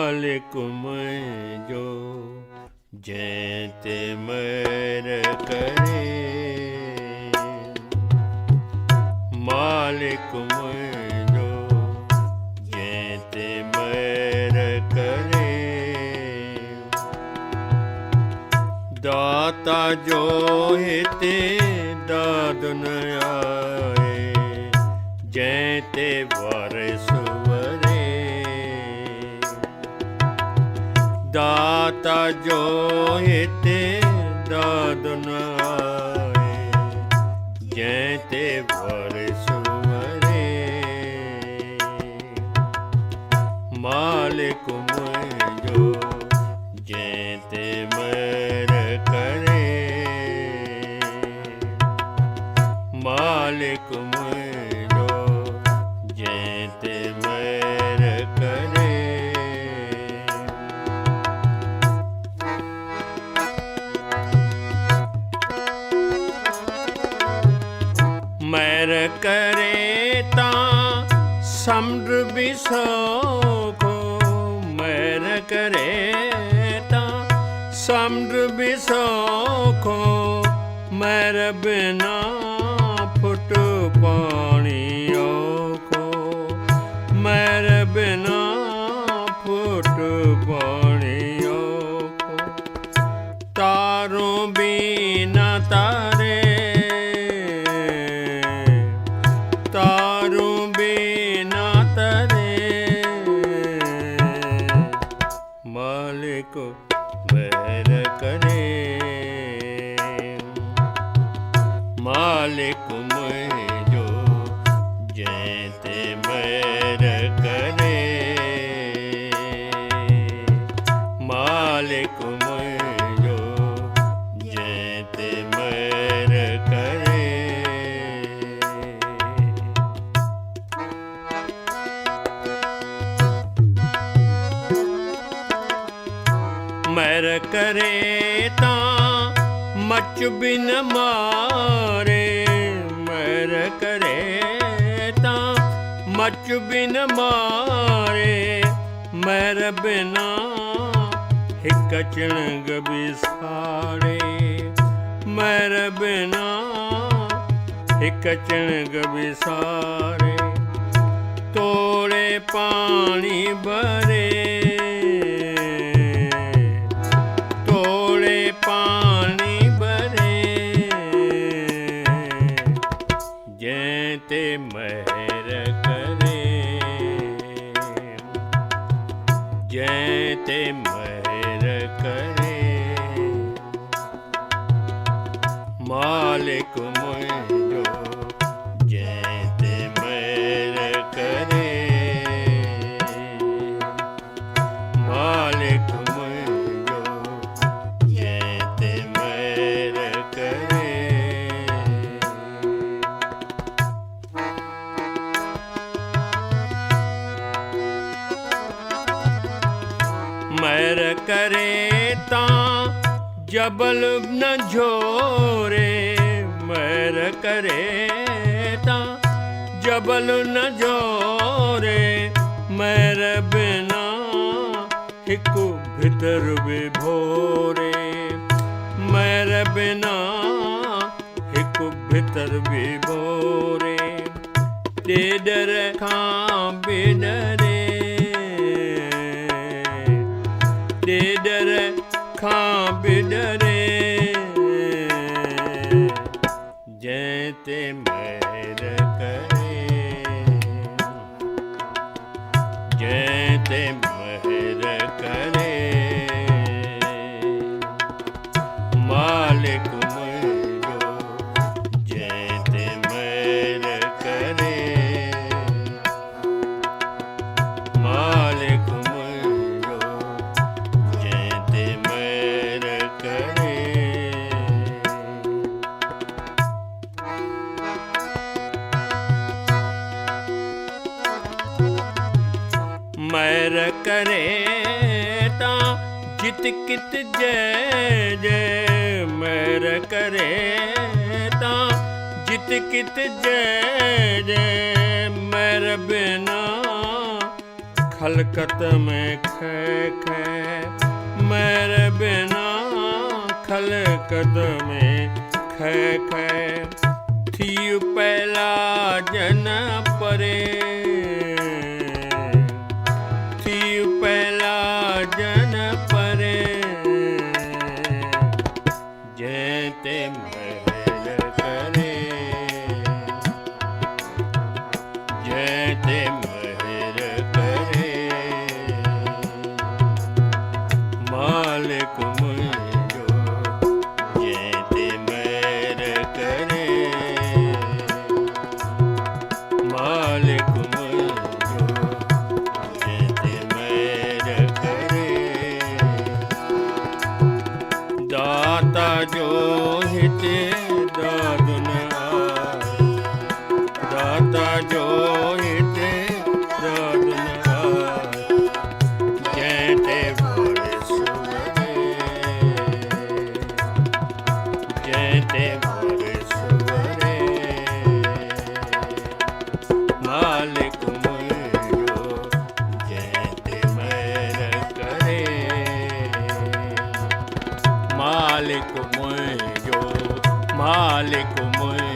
मालिक मुझो जैते मैर करे, मालिक मुझो जैते मैर करे। दाता जो हिते दाद न आए, जैते वारिस वरे। दाता जो हिते दाद न आए, जैते वारिस वरे। मालिक मुझो जैते मैर करे, मालिक मुझो जैते मैर करे। मैर करे तां समुंड भी सोखो, मैर करे तां समुंड भी सोखो। मैर बिना फुट पानी औखो, मैर बिना फुट पानी औखो। तारों बिना तारे, तारों बिना तारे। मालिक मैर करे, मालिक मुझो जैते मैर करे, मालिक मुझो जैते मैर करे। मैर करे तां मच बिन मारे, मैर करे तां मच बिन मारे। मैर बिना हिक चिणग बिसारे, मैर बिना हिक चिणग बिसारे। तोड़े पानी भरे, तोड़े पानी भरे। जैते मैर करे, जैते मैर करे। मालिक मुझो जैते मैर करे, मालिक मुझो जैते मैर करे। मैर करे तां जबल न झोरे, मैर करे तां जबल न झोरे। मैर बिना हिक भितर विभोरे, मैर बिना हिक भितर विभोरे। ॾेडर खां बिडरे, ॾेडर खां बिडरे। जैते मैर करे, जैते मैर करे। मालिक मुझो जैते मैर करे, मालिक मुझो जैते मैर करे। मैर करे तां जित कित जय जय। मैर करे तां जित कित जय जय। मैर बिना खलकत में खे खे, मेरे बिना खलकत में खे खे। थी पहला जन परे, थी पहला जन परे, जैते महर करे, जैते महर करे। मालिक मुझो जैते महर करे, मालिक मुझो जैते महर करे। दाता जो हित दादुन आए, दाता जो हित दादुन आए, जैते भोरे सुवरे, जैते भोरे सुवरे। मालिक मुझो जैते महर करे, मालिक मुझो, मालिक मुझो